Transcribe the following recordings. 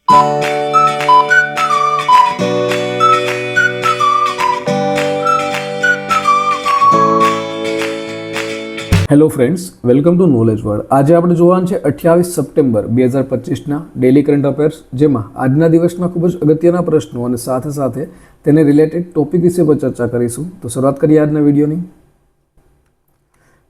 Hello friends, welcome to knowledge world. આજે આપણે જોવાનું છે 28 સપ્ટેમ્બર 2025ના ડેલી કરંટ અફેર્સ, જેમાં આજના દિવસના ખૂબ જ અગત્યના પ્રશ્નો અને સાથે સાથે તેને રિલેટેડ ટોપિક વિશે પણ ચર્ચા કરીશું. તો શરૂઆત કરીએ આજના વિડીયોની.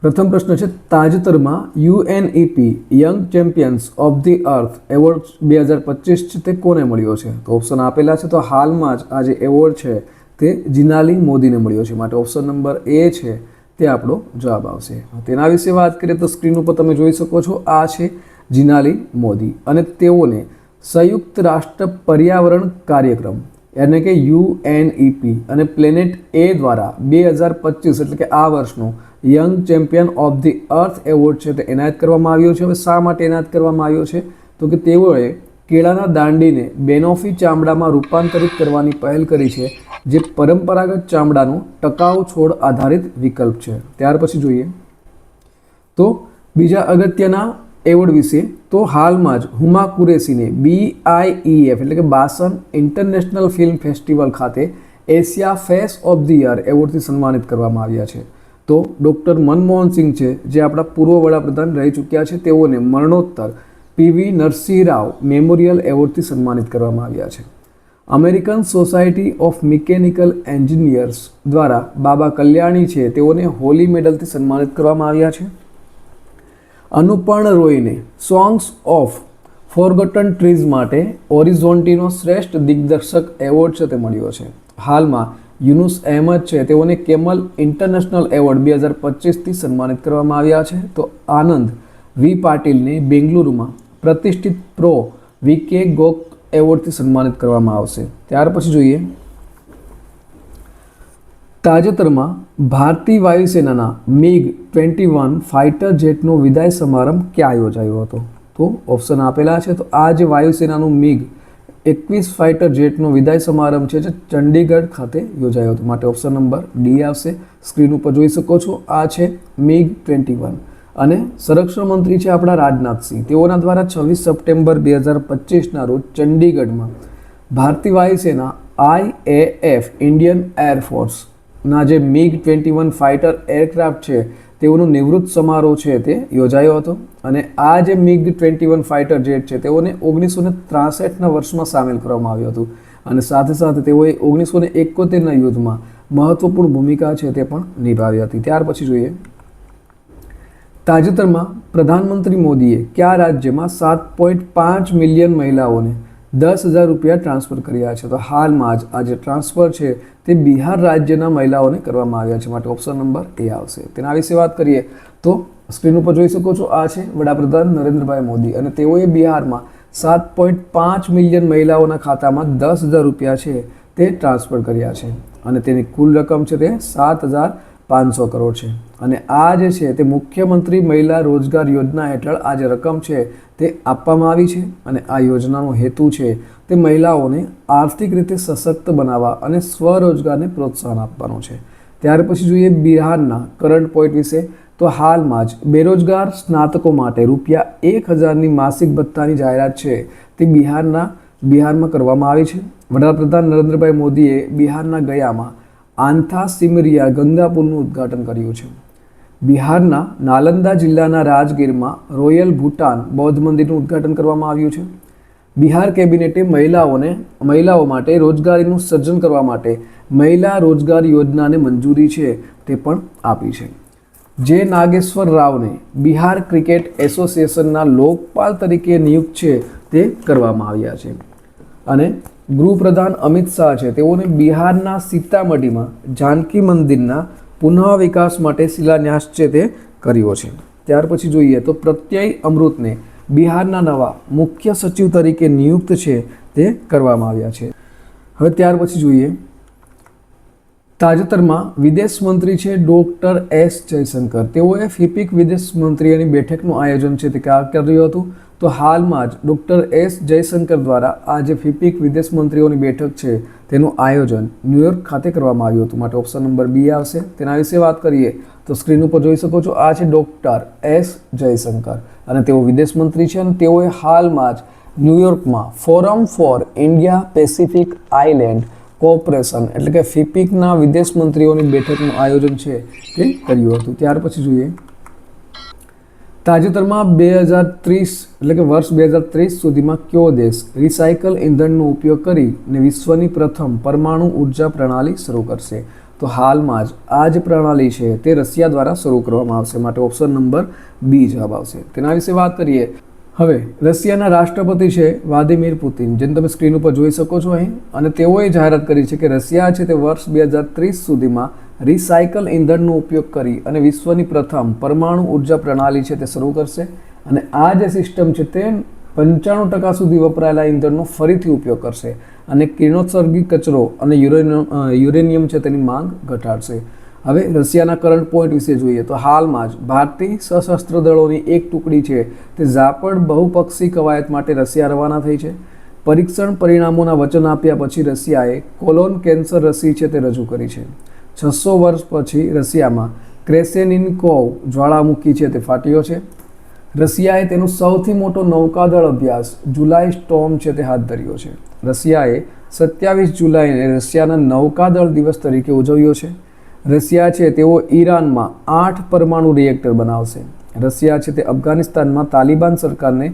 પ્રથમ પ્રશ્ન છે, તાજેતરમાં UNEP young champions of the earth award 2025 છે તે કોને મળ્યો છે? તો ઓપ્શન આપેલા છે. તો હાલમાં જ આ જે એવોર્ડ છે તે જિનાલી મોદીને મળ્યો છે, માટે ઓપ્શન નંબર એ છે તે આપણો જવાબ આવશે. તેના વિશે વાત કરીએ તો સ્ક્રીન ઉપર તમે જોઈ શકો છો, આ છે જિનાલી મોદી અને તેઓને સંયુક્ત રાષ્ટ્ર પર્યાવરણ કાર્યક્રમ એટલે કે UNEP અને પ્લેનેટ એ દ્વારા 2025 એટલે કે આ વર્ષનો young champion of the earth award છે તે એનાયત કરવામાં આવ્યો છે. હવે શા માટે એનાયત કરવામાં આવ્યો છે? તો કે તેઓએ કેળાના દાંડીને બેનોફી ચામડામાં રૂપાંતરિત કરવાની પહેલ કરી છે, જે પરંપરાગત ચામડાનો ટકાઉ છોડ આધારિત વિકલ્પ છે. ત્યાર પછી જોઈએ તો બીજા અગત્યના એવોર્ડ વિશે. તો હાલમાં જ હુમા કુરેશીને BIEF એટલે કે બાસન ઇન્ટરનેશનલ ફિલ્મ ફેસ્ટિવલ ખાતે Asia face of the year એવોર્ડથી સન્માનિત કરવામાં આવ્યા છે. તો ડૉક્ટર મનમોહન સિંહ છે, જે આપણા પૂર્વ વડાપ્રધાન રહી ચૂક્યા છે, તેઓને મરણોત્તર PV નરસિંહ રાવ મેમોરિયલ એવોર્ડથી સન્માનિત કરવામાં આવ્યા છે. American society of mechanical engineers દ્વારા બાબા કલ્યાણી છે તેઓને હોલી મેડલથી સન્માનિત કરવામાં આવ્યા છે. અનુપર્ણ રોયને સોંગ્સ ઓફ ફોરગોટન ટ્રીઝ માટે ઓરિઝોન્ટીનો શ્રેષ્ઠ દિગ્દર્શક એવોર્ડ છે તે મળ્યો છે. હાલમાં યુનુસ અહેમદ છે તેઓને કેમલ ઇન્ટરનેશનલ એવોર્ડ 2025થી સન્માનિત કરવામાં આવ્યા છે. તો આનંદ V પાટીલને બેંગલુરુમાં પ્રતિષ્ઠિત પ્રો VK ગોક એવોર્ડથી સન્માનિત કરવામાં આવશે. ત્યાર પછી જોઈએ, તાજેતરમાં ભારતીય વાયુસેનાના MiG-21 ફાઇટર જેટનો વિદાય સમારંભ ક્યાં યોજાયો હતો? તો ઓપ્શન આપેલા છે. તો આ જે વાયુસેનાનું MiG-21 ફાઇટર જેટનો વિદાય સમારંભ છે જે ચંડીગઢ ખાતે યોજાયો હતો, માટે ઓપ્શન નંબર ડી આવશે. સ્ક્રીન ઉપર જોઈ શકો છો, આ છે MiG-21 અને સંરક્ષણ મંત્રી છે આપણા રાજનાથસિંહ. તેઓના દ્વારા 26 સપ્ટેમ્બર 2025ના રોજ ચંડીગઢમાં ભારતીય વાયુસેના IAF ઇન્ડિયન એરફોર્સના જે MiG-21 ફાઇટર એરક્રાફ્ટ છે તેઓનો નિવૃત્ત સમારોહ છે તે યોજાયો હતો. અને આ જે MiG-21 ફાઇટર જેટ છે તેઓને 1963ના વર્ષમાં સામેલ કરવામાં આવ્યું હતું અને સાથે સાથે તેઓએ 1971ના યુદ્ધમાં મહત્વપૂર્ણ ભૂમિકા છે તે પણ નિભાવી હતી. ત્યાર પછી જોઈએ, તાજેતરમાં પ્રધાનમંત્રી મોદીએ કયા રાજ્યમાં 7.5 મિલિયન મહિલાઓને 10,000 રૂપિયા ટ્રાન્સફર કર્યા છે? તો હાલમાં જ આ જે ટ્રાન્સફર છે તે બિહાર રાજ્યના મહિલાઓને કરવામાં આવ્યા છે, માટે ઓપ્શન નંબર એ આવશે. તેના વિશે વાત કરીએ તો સ્ક્રીન ઉપર જોઈ શકો છો, આ છે વડાપ્રધાન નરેન્દ્રભાઈ મોદી અને તેઓએ બિહારમાં 7.5 મિલિયન મહિલાઓના ખાતામાં 10,000 રૂપિયા છે તે ટ્રાન્સફર કર્યા છે અને તેની કુલ રકમ છે તે 7,500 કરોડ છે. અને આ જે છે તે મુખ્યમંત્રી મહિલા રોજગાર યોજના હેઠળ આ જે રકમ છે તે આપવામાં આવી છે અને આ યોજનાનો હેતુ છે તે મહિલાઓને આર્થિક રીતે સશક્ત બનાવવા અને સ્વરોજગારને પ્રોત્સાહન આપવાનો છે. ત્યાર પછી જોઈએ બિહારના કરંટ પોઈન્ટ વિશે. તો હાલમાં જ બેરોજગાર સ્નાતકો માટે ₹1,000ની માસિક ભથ્થાની જાહેરાત છે તે બિહારમાં કરવામાં આવી છે. વડાપ્રધાન નરેન્દ્રભાઈ મોદીએ બિહારના ગયામાં આંથા સિમરિયા ગંગા પુલનું ઉદ્ઘાટન કર્યું છે. બિહારના નાલંદા જિલ્લાના રાજગીરમાં રોયલ ભૂટાન બૌદ્ધ મંદિરનું ઉદ્ઘાટન કરવામાં આવ્યું છે. બિહાર કેબિનેટે મહિલાઓ માટે રોજગારીનું સર્જન કરવા માટે મહિલા રોજગાર યોજનાને મંજૂરી છે તે પણ આપી છે. જે નાગેશ્વર રાવને બિહાર ક્રિકેટ એસોસિએશનના લોકપાલ તરીકે નિયુક્ત છે તે કરવામાં આવ્યા છે. અને ગૃહપ્રધાન અમિત શાહ છે તેઓને બિહારના સીતામઢીમાં જાનકી મંદિરના પુનઃ વિકાસ માટે શિલાન્યાસ છે તે કર્યો છે. ત્યાર પછી જોઈએ તો પ્રત્યય અમૃતને બિહારના નવા મુખ્ય સચિવ તરીકે નિયુક્ત છે તે કરવામાં આવ્યા છે. હવે ત્યાર પછી જોઈએ, તાજેતરમાં વિદેશ મંત્રી છે ડૉક્ટર S જયશંકર, તેઓએ ફિપિક વિદેશ મંત્રીઓની બેઠકનું આયોજન છે તે કર્યું હતું. તો હાલમાં જ ડૉક્ટર S જયશંકર દ્વારા આ જે ફિપિક વિદેશ મંત્રીઓની બેઠક છે તેનું આયોજન ન્યૂયોર્ક ખાતે કરવામાં આવ્યું હતું, માટે ઓપ્શન નંબર બી આવશે. તેના વિશે વાત કરીએ તો સ્ક્રીન ઉપર જોઈ શકો છો, આ છે ડૉક્ટર S જયશંકર અને તેઓ વિદેશ મંત્રી છે અને તેઓએ હાલમાં જ ન્યુયોર્કમાં forum for India Pacific island cooperation એટલે કે ફિપિકના વિદેશ મંત્રીઓની બેઠકનું આયોજન છે તે કર્યું હતું. ત્યાર પછી જોઈએ તાજેતરમાં 2030 એટલે કે વર્ષ 2030 સુધીમાં કયો દેશ રિસાયકલ ઇંધણનો ઉપયોગ કરીને વિશ્વની પ્રથમ પરમાણુ ઉર્જા પ્રણાલી શરૂ કરશે? તો હાલમાં જ આ જે પ્રણાલી છે તે રશિયા દ્વારા શરૂ કરવામાં આવશે, માટે ઓપ્શન નંબર બી જવાબ આવશે. તેના વિશે વાત કરીએ. હવે રશિયાના રાષ્ટ્રપતિ છે વ્લાદિમીર પુતિન, જેને તમે સ્ક્રીન ઉપર જોઈ શકો છો અહીં, અને તેઓએ જાહેરાત કરી છે કે રશિયા છે તે વર્ષ 2030 સુધીમાં રિસાયકલ ઇંધણનો ઉપયોગ કરી અને વિશ્વની પ્રથમ પરમાણુ ઉર્જા પ્રણાલી છે તે શરૂ કરશે. અને આ જે સિસ્ટમ છે તે 95% સુધી વપરાયેલા ઇંધણનો ફરીથી ઉપયોગ કરશે અને કિરણોત્સર્ગી કચરો અને યુરેનિયમ છે તેની માંગ ઘટાડશે. હવે રશિયાના કરંટ પોઈન્ટ વિશે જોઈએ તો હાલમાં જ ભારતીય સશસ્ત્ર દળોની એક ટુકડી છે તે ઝાપડ બહુપક્ષી કવાયત માટે રશિયા રવાના થઈ છે. પરીક્ષણ પરિણામોના વચન આપ્યા પછી રશિયાએ કોલોન કેન્સર રસી છે તે રજૂ કરી છે. 600 વર્ષ પછી રશિયામાં ક્રેસેનિન્કોવ જ્વાળામુખી છે તે ફાટ્યો છે. રશિયાએ તેનો સૌથી મોટો નૌકાદળ અભ્યાસ જુલાઈ સ્ટોર્મ છે તે હાથ ધર્યો છે. રશિયાએ 27 જુલાઈને રશિયાના નૌકાદળ દિવસ તરીકે ઉજવ્યો છે. રશિયા છે તેઓ ઈરાનમાં 8 પરમાણુ રિએક્ટર બનાવશે. રશિયા છે તે અફઘાનિસ્તાનમાં તાલિબાન સરકારને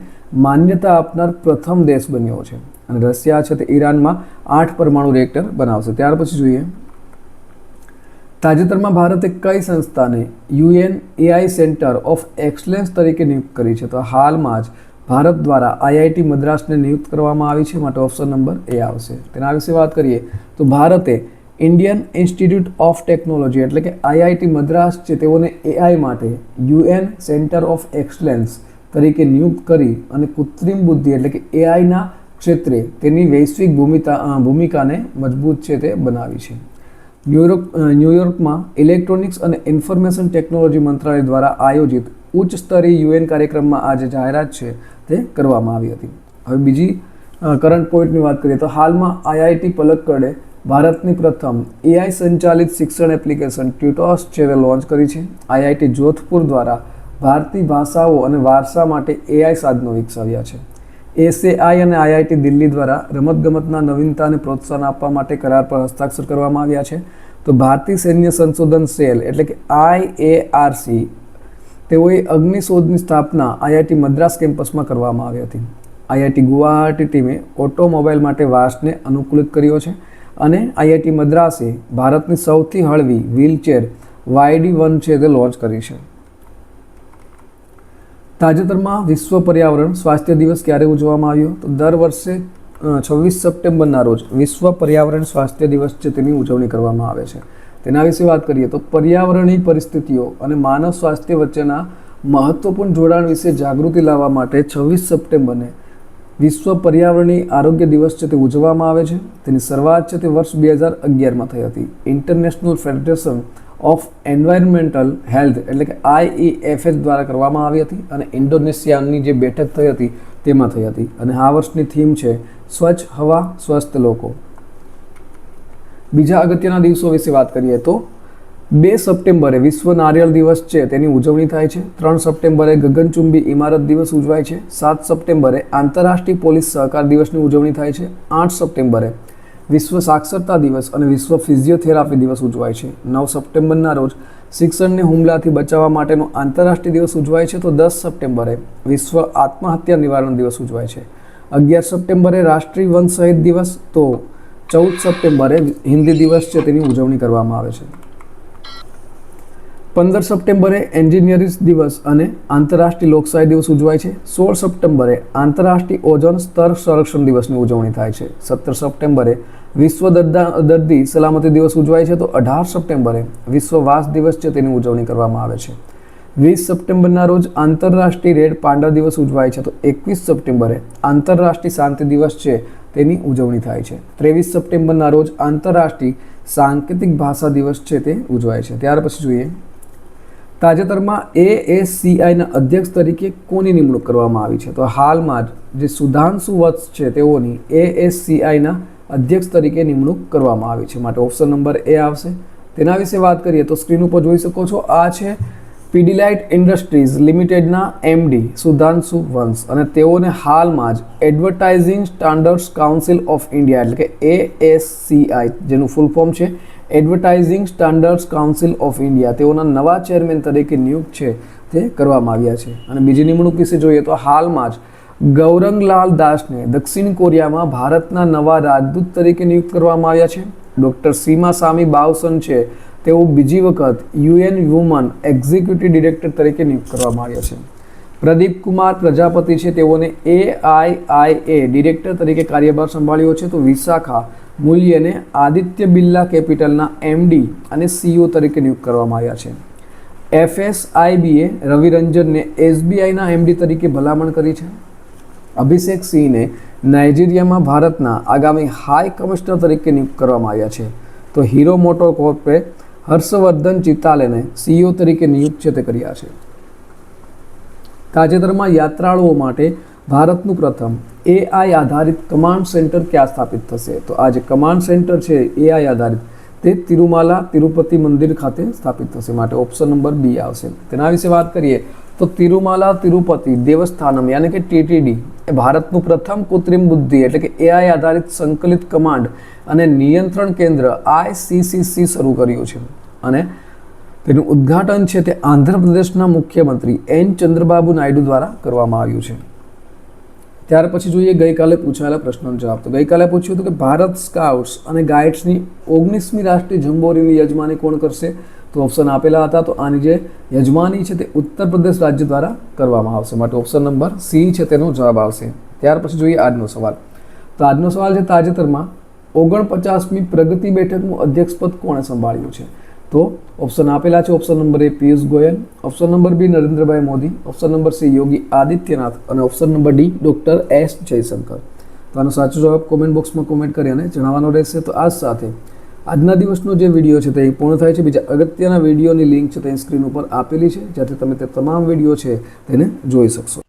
માન્યતા આપનાર પ્રથમ દેશ બન્યો છે અને રશિયા છે તે ઈરાનમાં 8 પરમાણુ રિએક્ટર બનાવશે. ત્યાર પછી જોઈએ તાજેતરમાં ભારતે કઈ સંસ્થાને UN AI centre of excellence તરીકે નિયુક્ત કરી છે? તો હાલમાં જ ભારત દ્વારા IIT મદ્રાસને નિયુક્ત કરવામાં આવી છે, માટે ઓપ્શન નંબર એ આવશે. તેના વિશે વાત કરીએ તો ભારતે ઇન્ડિયન ઇન્સ્ટિટ્યૂટ ઓફ ટેકનોલોજી એટલે કે IIT મદ્રાસ છે તેઓને AI માટે UN સેન્ટર ઓફ એક્સલન્સ તરીકે નિયુક્ત કરી અને કૃત્રિમ બુદ્ધિ એટલે કે AIના ક્ષેત્રે તેની વૈશ્વિક ભૂમિકાને મજબૂત છે તે બનાવી છે. ન્યુયોર્કમાં ઇલેક્ટ્રોનિક્સ અને ઇન્ફોર્મેશન ટેકનોલોજી મંત્રાલય દ્વારા આયોજિત ઉચ્ચ સ્તરીય UN કાર્યક્રમમાં આ જે જાહેરાત છે તે કરવામાં આવી હતી. હવે બીજી કરંટ પોઈન્ટની વાત કરીએ તો હાલમાં IIT પલક્કડે ભારતની પ્રથમ AI સંચાલિત શિક્ષણ એપ્લિકેશન ટ્યુટોસ છે તે લોન્ચ કરી છે. IIT જોધપુર દ્વારા ભારતીય ભાષાઓ અને વારસા માટે AI સાધનો વિકસાવ્યા છે. SAI અને IIT દિલ્હી દ્વારા રમતગમતના નવીનતાને પ્રોત્સાહન આપવા માટે કરાર પર હસ્તાક્ષર કરવામાં આવ્યા છે. તો ભારતીય સૈન્ય સંશોધન સેલ એટલે કે IARC તેઓએ અગ્નિશોધની સ્થાપના IIT મદ્રાસ કેમ્પસમાં કરવામાં આવી હતી. IIT ગુવાહાટી ટીમે ઓટોમોબાઈલ માટે વાસને અનુકૂલિત કર્યો છે અને IIT મદ્રાસે ભારતની સૌથી હળવી વ્હીલચેર YD1 છે તે લોન્ચ કરી છે. તાજેતરમાં વિશ્વ પર્યાવરણ સ્વાસ્થ્ય દિવસ ક્યારે ઉજવવામાં આવ્યો? તો દર વર્ષે 26 સપ્ટેમ્બરના રોજ વિશ્વ પર્યાવરણ સ્વાસ્થ્ય દિવસ છે તેની ઉજવણી કરવામાં આવે છે. તેના વિશે વાત કરીએ તો પર્યાવરણીય પરિસ્થિતિઓ અને માનવ સ્વાસ્થ્ય વચ્ચેના મહત્વપૂર્ણ જોડાણ વિશે જાગૃતિ લાવવા માટે 26 સપ્ટેમ્બરને વિશ્વ પર્યાવરણીય આરોગ્ય દિવસ છે તે ઉજવવામાં આવે છે. તેની શરૂઆત છે તે વર્ષ 2011માં થઈ હતી. International federation of environmental health એટલે કે IEFH દ્વારા કરવામાં આવી હતી અને ઇન્ડોનેશિયાની જે બેઠક થઈ હતી તેમાં થઈ હતી. અને આ વર્ષની થીમ છે સ્વચ્છ હવા સ્વસ્થ લોકો. બીજા અગત્યના દિવસો વિશે વાત કરીએ તો 2 સપ્ટેમ્બરે વિશ્વ નારિયેળ દિવસ છે તેની ઉજવણી થાય છે. 3 સપ્ટેમ્બરે ગગનચુંબી ઇમારત દિવસ ઉજવાય છે. 7 સપ્ટેમ્બરે આંતરરાષ્ટ્રીય પોલીસ સહકાર દિવસની ઉજવણી થાય છે. 8 સપ્ટેમ્બરે વિશ્વ સાક્ષરતા દિવસ અને વિશ્વ ફિઝિયોથેરાપી દિવસ ઉજવાય છે. 9 સપ્ટેમ્બરના રોજ શિક્ષણને હુમલાથી બચાવવા માટેનો આંતરરાષ્ટ્રીય દિવસ ઉજવાય છે. તો 10 સપ્ટેમ્બરે વિશ્વ આત્મહત્યા નિવારણ દિવસ ઉજવાય છે. 11 સપ્ટેમ્બરે રાષ્ટ્રીય વન શહીદ દિવસ, તો 14 સપ્ટેમ્બરે હિન્દી દિવસ છે તેની ઉજવણી કરવામાં આવે છે. 15 સપ્ટેમ્બરે એન્જિનિયરિંગ દિવસ અને આંતરરાષ્ટ્રીય લોકશાહી દિવસ ઉજવાય છે. 16 સપ્ટેમ્બરે આંતરરાષ્ટ્રીય ઓઝોન સ્તર સંરક્ષણ દિવસની ઉજવણી થાય છે. 17 સપ્ટેમ્બરે વિશ્વ દર્દી સલામતી દિવસ ઉજવાય છે. તો 18 સપ્ટેમ્બરે વિશ્વ વાંસ દિવસ છે તેની ઉજવણી કરવામાં આવે છે. 20 સપ્ટેમ્બરના રોજ આંતરરાષ્ટ્રીય રેડ પાંડા દિવસ ઉજવાય છે. તો 21 સપ્ટેમ્બરે આંતરરાષ્ટ્રીય શાંતિ દિવસ છે તેની ઉજવણી થાય છે. 23 સપ્ટેમ્બરના રોજ આંતરરાષ્ટ્રીય સાંકેતિક ભાષા દિવસ છે તે ઉજવાય છે. ત્યાર પછી જોઈએ તાજેતરમાં ASCIના અધ્યક્ષ તરીકે કોની નિમણૂક કરવામાં આવી છે? તો હાલમાં જ જે સુધાંશુ વત્સ છે તેઓની ASCIના અધ્યક્ષ તરીકે નિમણૂક કરવામાં આવી છે, માટે ઓપ્શન નંબર એ આવશે. તેના વિશે વાત કરીએ તો સ્ક્રીન ઉપર જોઈ શકો છો, આ છે પીડીલાઇટ ઇન્ડસ્ટ્રીઝ લિમિટેડના એમડી સુધાંશુ વંશ અને તેઓને હાલમાં જ advertising standards council of India એટલે કે ASCI જેનું ફૂલ ફોર્મ છે advertising standards council of India તેઓના નવા ચેરમેન તરીકે નિયુક્ત છે તે કરવામાં આવ્યા છે. અને બીજી નિમણૂક વિશે જોઈએ તો હાલમાં જ ગૌરંગલાલ દાસને દક્ષિણ કોરિયામાં ભારતના નવા રાજદૂત તરીકે નિયુક્ત કરવામાં આવ્યા છે. ડૉક્ટર સીમાસામી બાવસન છે તેઓ બીજી વખત UN વુમન એક્ઝિક્યુટિવ ડિરેક્ટર તરીકે નિયુક્ત કરવામાં આવ્યા છે. પ્રદીપ કુમાર પ્રજાપતિ છે તેઓને AIIA ડિરેક્ટર તરીકે કાર્યભાર સંભાળ્યો છે. તો વિશાખા મૂલ્યને આદિત્ય બિરલા કેપિટલના MD અને CEO તરીકે નિયુક્ત કરવામાં આવ્યા છે. FSIBએ રવિરંજનને SBIના MD તરીકે ભલામણ કરી છે. અભિષેક સિંહને નાઇજીરિયામાં ભારતના આગામી હાઈ કમિશનર તરીકે નિયુક્ત કરવામાં આવ્યા છે. તો હીરો મોટો કોર્પે હર્ષવર્ધન ચિત્તાલેને CEO તરીકે નિયુક્ત છે તે કર્યા છે. તાજેતરમાં યાત્રાળુઓ માટે ભારતનું પ્રથમ AI આધારિત કમાન્ડ સેન્ટર ક્યાં સ્થાપિત થશે? તો આ જે કમાન્ડ સેન્ટર છે AI આધારિત તે તિરુમાલા તિરુપતિ મંદિર ખાતે સ્થાપિત થશે માટે ઓપ્શન નંબર B આવશે. તેના વિશે વાત કરીએ તો તિરુમાલા તિરુપતિ દેવસ્થાનમ યાની કે TTD એ ભારતનું પ્રથમ કૃત્રિમ બુદ્ધિ એટલે કે AI આધારિત સંકલિત કમાન્ડ અને નિયંત્રણ કેન્દ્ર ICCC શરૂ કર્યું છે અને તેનું ઉદ્ઘાટન છે તે આંધ્રપ્રદેશના મુખ્યમંત્રી N ચંદ્રબાબુ નાયડુ દ્વારા કરવામાં આવ્યું છે. ત્યાર પછી જોઈએ ગઈકાલે પૂછાયેલા પ્રશ્નોનો જવાબ. તો ગઈકાલે પૂછ્યું હતું કે ભારત સ્કાઉટ્સ અને ગાઈડ્સની 19મી રાષ્ટ્રીય જંબોરીની યજમાની કોણ કરશે? તો ઓપ્શન આપેલા હતા. તો આની જે યજમાની છે તે ઉત્તર પ્રદેશ રાજ્ય દ્વારા કરવામાં આવશે માટે ઓપ્શન નંબર C છે તેનો જવાબ આવશે. ત્યાર પછી જોઈએ આજનો સવાલ. તો આજનો સવાલ છે તાજેતરમાં 49મી પ્રગતિ બેઠકનું અધ્યક્ષપદ કોણે સંભાળ્યું છે? તો ઓપ્શન આપેલા છે. Option number A Piyush Goyal, option number B Narendrabhai Modi, option number C Yogi Adityanath અને option number D doctor S Jaishankar. તો આનો સાચો જવાબ કોમેન્ટ બોક્સમાં કોમેન્ટ કરી અને જણાવવાનો રહેશે. તો આ સાથે આજના દિવસનો જે વિડીયો છે તે પૂર્ણ થાય છે. બીજા અગત્યના વિડીયોની લિંક છે તે સ્ક્રીન ઉપર આપેલી છે જ્યાંથી તમે તે તમામ વિડીયો છે તેને જોઈ શકશો.